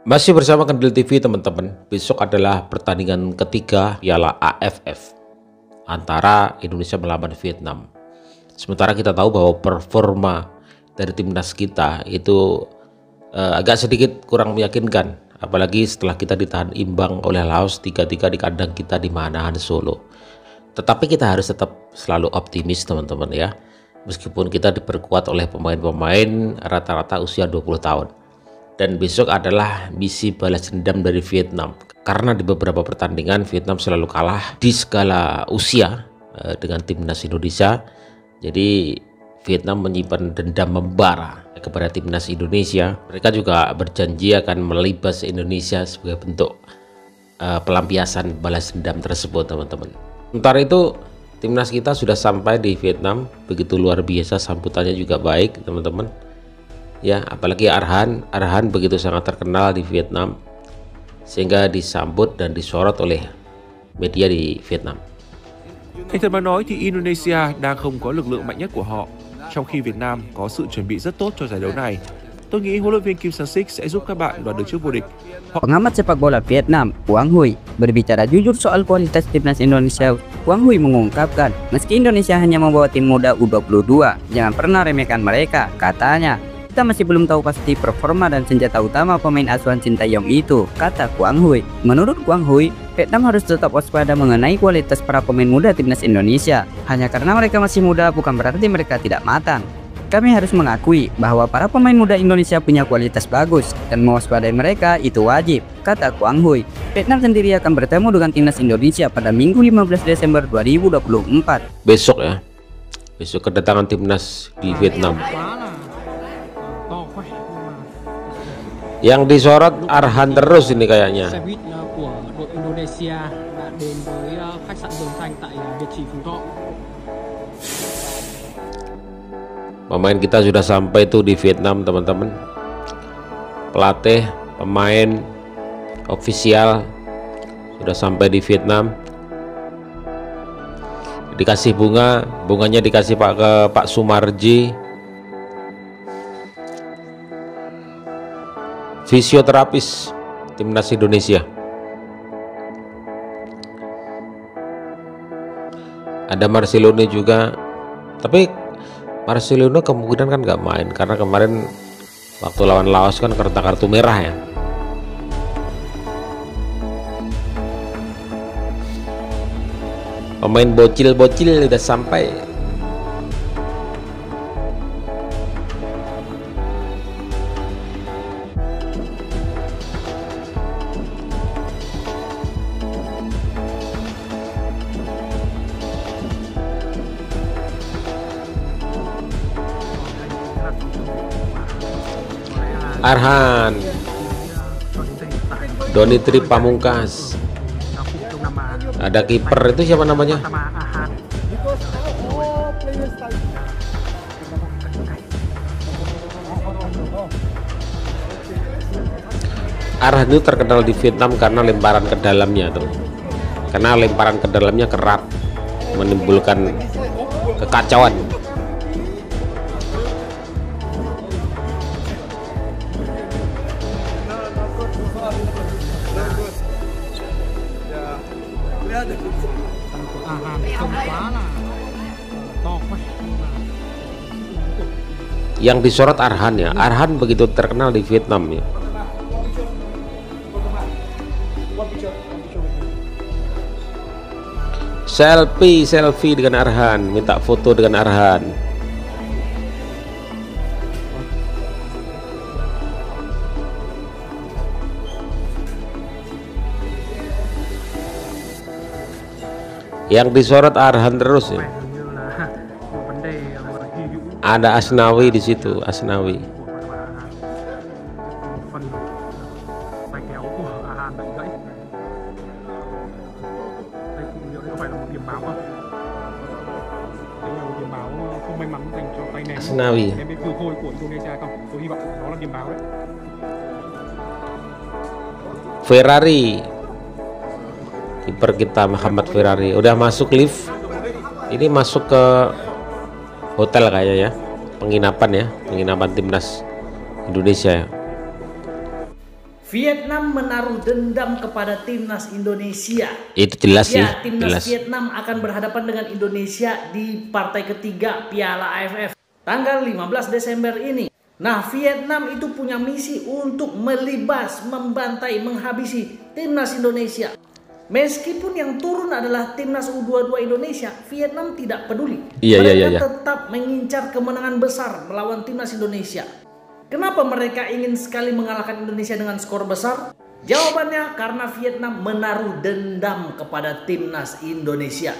Masih bersama Kendil TV teman-teman. Besok adalah pertandingan ketiga Piala AFF antara Indonesia melawan Vietnam. Sementara kita tahu bahwa performa dari timnas kita itu agak sedikit kurang meyakinkan, apalagi setelah kita ditahan imbang oleh Laos 3-3 di kandang kita di Manahan, Solo. Tetapi kita harus tetap selalu optimis teman-teman ya, meskipun kita diperkuat oleh pemain-pemain rata-rata usia 20 tahun. Dan besok adalah misi balas dendam dari Vietnam, karena di beberapa pertandingan Vietnam selalu kalah di segala usia dengan timnas Indonesia. Jadi Vietnam menyimpan dendam membara kepada timnas Indonesia. Mereka juga berjanji akan melibas Indonesia sebagai bentuk pelampiasan balas dendam tersebut teman-teman. Sementara itu timnas kita sudah sampai di Vietnam, begitu luar biasa, sambutannya juga baik teman-teman ya, apalagi Arhan begitu sangat terkenal di Vietnam sehingga disambut dan disorot oleh media di Vietnam. Thành thật mà nói thì Indonesia đang không có lực lượng mạnh nhất của họ, trong khi Việt Nam có sự chuẩn bị rất tốt cho giải đấu này. Tôi nghĩ huấn luyện viên Kim Sang-sik sẽ giúp các bạn đoạt được chức vô địch. Pengamat sepak bola Vietnam, Quang Huy, berbicara jujur soal kualitas timnas Indonesia. Quang Huy mengungkapkan, meski Indonesia hanya membawa tim muda U22, jangan pernah remehkan mereka, katanya. Kita masih belum tahu pasti performa dan senjata utama pemain asuhan Sintayong itu, kata Quang Huy. Menurut Quang Huy, Vietnam harus tetap waspada mengenai kualitas para pemain muda timnas Indonesia. Hanya karena mereka masih muda bukan berarti mereka tidak matang. Kami harus mengakui bahwa para pemain muda Indonesia punya kualitas bagus dan mewaspadai mereka itu wajib, kata Quang Huy. Vietnam sendiri akan bertemu dengan timnas Indonesia pada Minggu 15 Desember 2024. Besok ya, besok kedatangan timnas di Vietnam. Yang disorot Arhan terus ini kayaknya. Xe buýt của đội Indonesia đã đến với khách sạn Dường Thanh tại Việt Trì, Phú Thọ. Pemain kita sudah sampai tuh di Vietnam teman-teman. Pelatih, pemain, ofisial sudah sampai di Vietnam. Dikasih bunga, bunganya dikasih Pak Sumarji. Fisioterapis timnas Indonesia. Ada Marcelino juga, tapi Marcelino kemungkinan kan nggak main karena kemarin waktu lawan Laos kan kartu merah ya. Pemain bocil-bocil udah sampai. Arhan, Donitri Pamungkas, ada kiper itu siapa namanya? Arhan itu terkenal di Vietnam karena lemparan ke dalamnya tuh, karena lemparan ke dalamnya kerat, menimbulkan kekacauan. Yang disorot Arhan ya, Arhan begitu terkenal di Vietnam ya. Selfie dengan Arhan, minta foto dengan Arhan. Yang disorot Arhan terus ya. Ada Asnawi di situ, Asnawi. Asnawi. Ferrari. Kiper kita Muhammad Ferrari udah masuk lift. Ini masuk ke hotel kayaknya ya, penginapan timnas Indonesia ya. Vietnam menaruh dendam kepada timnas Indonesia. Itu jelas sih. Ya, timnas Jelas. Vietnam akan berhadapan dengan Indonesia di partai ketiga Piala AFF tanggal 15 Desember ini. Nah, Vietnam itu punya misi untuk melibas, membantai, menghabisi timnas Indonesia. Meskipun yang turun adalah timnas U22 Indonesia, Vietnam tidak peduli. Mereka tetap mengincar kemenangan besar melawan timnas Indonesia. Kenapa mereka ingin sekali mengalahkan Indonesia dengan skor besar? Jawabannya karena Vietnam menaruh dendam kepada timnas Indonesia.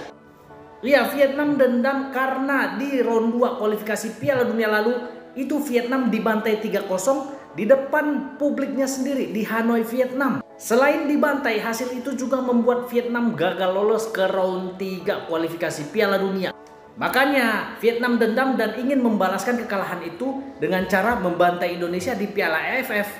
Ya, Vietnam dendam karena di ronde 2 kualifikasi Piala Dunia lalu itu Vietnam dibantai 3-0 di depan publiknya sendiri di Hanoi, Vietnam. Selain dibantai, hasil itu juga membuat Vietnam gagal lolos ke round 3 kualifikasi Piala Dunia. Makanya Vietnam dendam dan ingin membalaskan kekalahan itu dengan cara membantai Indonesia di Piala AFF.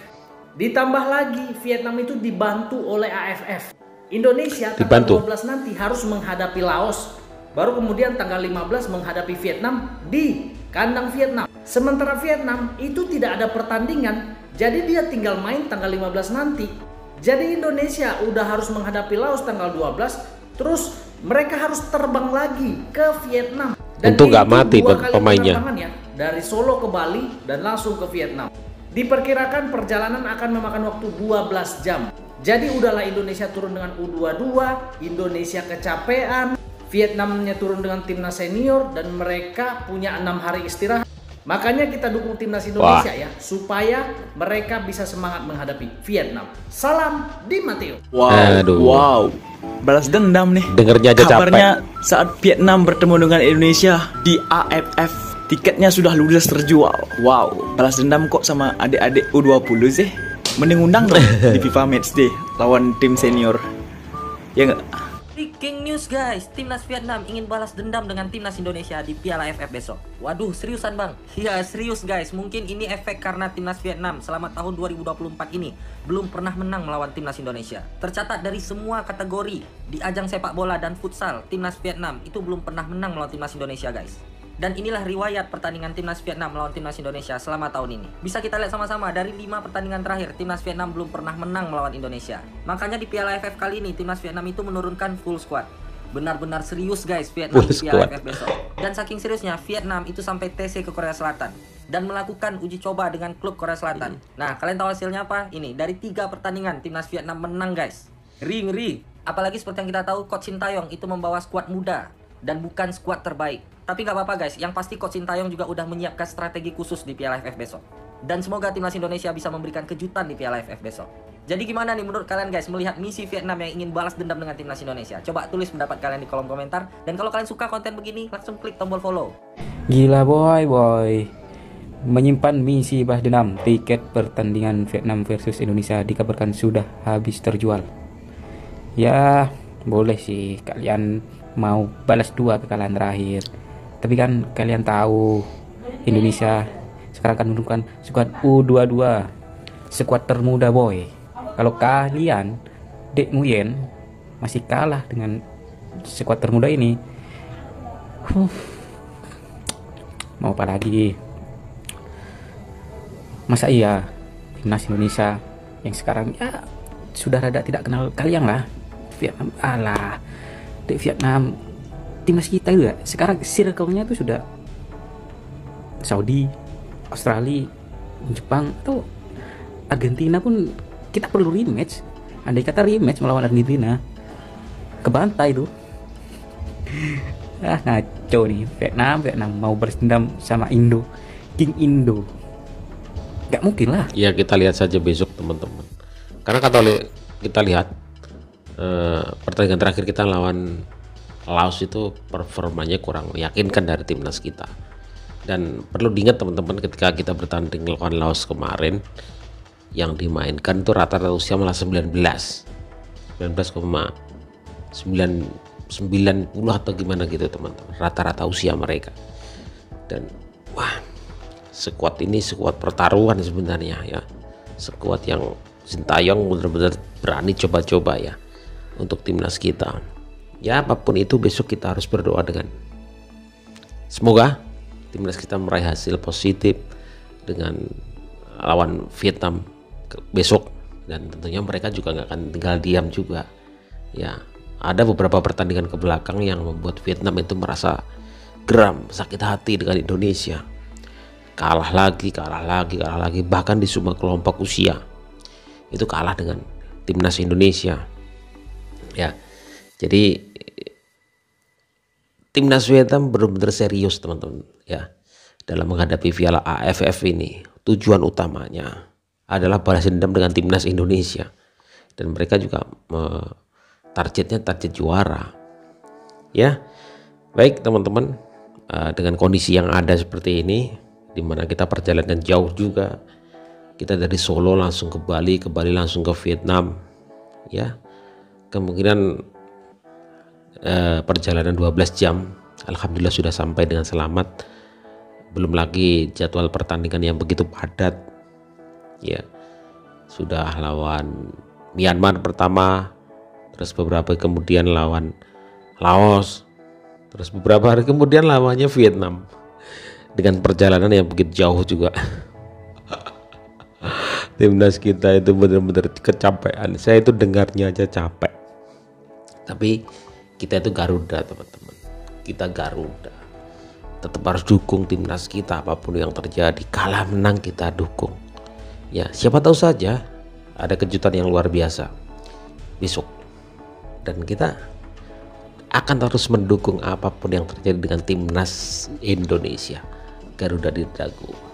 Ditambah lagi Vietnam itu dibantu oleh AFF. Indonesia tanggal 12 nanti harus menghadapi Laos. Baru kemudian tanggal 15 menghadapi Vietnam di kandang Vietnam. Sementara Vietnam itu tidak ada pertandingan, jadi dia tinggal main tanggal 15 nanti. Jadi Indonesia udah harus menghadapi Laos tanggal 12, terus mereka harus terbang lagi ke Vietnam. Dan untung nggak mati pemainnya. Ya, dari Solo ke Bali dan langsung ke Vietnam. Diperkirakan perjalanan akan memakan waktu 12 jam. Jadi udahlah Indonesia turun dengan U22, Indonesia kecapean, Vietnamnya turun dengan timnas senior dan mereka punya 6 hari istirahat. Makanya kita dukung timnas Indonesia ya, supaya mereka bisa semangat menghadapi Vietnam. Salam Di Matteo. Wow. Balas dendam nih. Dengernya aja kabarnya capek. Saat Vietnam bertemu dengan Indonesia di AFF, tiketnya sudah ludes terjual. Wow, balas dendam kok sama adik-adik U20 sih. Mending undang dong di FIFA Matchday lawan tim senior. Ya nggak? Breaking news guys, timnas Vietnam ingin balas dendam dengan timnas Indonesia di Piala AFF besok. Waduh, seriusan bang? Ya serius guys, mungkin ini efek karena timnas Vietnam selama tahun 2024 ini belum pernah menang melawan timnas Indonesia. Tercatat dari semua kategori di ajang sepak bola dan futsal, timnas Vietnam itu belum pernah menang melawan timnas Indonesia guys. Dan inilah riwayat pertandingan timnas Vietnam melawan timnas Indonesia selama tahun ini. Bisa kita lihat sama-sama, dari 5 pertandingan terakhir timnas Vietnam belum pernah menang melawan Indonesia. Makanya di Piala AFF kali ini timnas Vietnam itu menurunkan full squad. Benar-benar serius guys Vietnam di Piala AFF besok. Dan saking seriusnya Vietnam itu sampai TC ke Korea Selatan dan melakukan uji coba dengan klub Korea Selatan. Nah, kalian tahu hasilnya apa? Ini dari 3 pertandingan timnas Vietnam menang guys. Ngeri. Apalagi seperti yang kita tahu, Coach Sintayong itu membawa skuad muda dan bukan skuad terbaik. Tapi nggak apa-apa guys, yang pasti Coach Sintayong juga udah menyiapkan strategi khusus di Piala AFF besok. Dan semoga timnas Indonesia bisa memberikan kejutan di Piala AFF besok. Jadi gimana nih menurut kalian guys melihat misi Vietnam yang ingin balas dendam dengan timnas Indonesia? Coba tulis pendapat kalian di kolom komentar. Dan kalau kalian suka konten begini, langsung klik tombol follow. Gila boy. Menyimpan misi balas dendam. Tiket pertandingan Vietnam versus Indonesia dikabarkan sudah habis terjual. Ya boleh sih kalian mau balas 2 kekalahan terakhir. Tapi kan kalian tahu Indonesia sekarang kan menurunkan skuad U22, skuad termuda boy. Kalau kalian Dek Nguyen masih kalah dengan skuad termuda ini, mau apa lagi? Masa iya timnas Indonesia yang sekarang ya sudah rada tidak kenal kalian lah. Vietnam Dek Vietnam timnas kita juga sekarang circle-nya tuh sudah Saudi, Australia, Jepang atau Argentina pun kita perlu rematch. Andai kata rematch melawan Argentina, kebantai tuh. Ngaco nih Vietnam mau balas dendam sama Indo, King Indo. Gak mungkin lah. Ya kita lihat saja besok teman-teman. Karena kalau kita lihat pertandingan terakhir kita lawan Laos itu performanya kurang meyakinkan dari timnas kita. Dan perlu diingat teman-teman, ketika kita bertanding lawan Laos kemarin, yang dimainkan itu rata-rata usia malah 19,90 atau gimana gitu teman-teman, rata-rata usia mereka. Dan wah, skuad ini skuad pertaruhan sebenarnya ya, skuad yang Sintayong benar-benar berani coba-coba ya untuk timnas kita. Ya apapun itu besok kita harus berdoa dengan semoga timnas kita meraih hasil positif dengan lawan Vietnam besok dan tentunya mereka juga nggak akan tinggal diam juga. Ya, ada beberapa pertandingan ke belakang yang membuat Vietnam itu merasa geram, sakit hati dengan Indonesia. Kalah lagi, bahkan di semua kelompok usia itu kalah dengan timnas Indonesia. Ya, jadi timnas Vietnam benar-benar serius teman-teman ya dalam menghadapi Piala AFF ini. Tujuan utamanya adalah balas dendam dengan timnas Indonesia, dan mereka juga target juara. Ya, baik teman-teman, dengan kondisi yang ada seperti ini, dimana kita perjalanan jauh juga, kita dari Solo langsung ke Bali langsung ke Vietnam, ya kemungkinan perjalanan 12 jam, alhamdulillah sudah sampai dengan selamat. Belum lagi jadwal pertandingan yang begitu padat, ya sudah lawan Myanmar pertama, terus beberapa kemudian lawan Laos, terus beberapa hari kemudian lawannya Vietnam, dengan perjalanan yang begitu jauh juga. Timnas kita itu benar-benar kecapean. Saya itu dengarnya aja capek. Tapi kita itu Garuda teman-teman, kita Garuda, tetap harus dukung timnas kita apapun yang terjadi. Kalah menang kita dukung. Ya, siapa tahu saja ada kejutan yang luar biasa besok, dan kita akan terus mendukung apapun yang terjadi dengan timnas Indonesia. Garuda di dagu.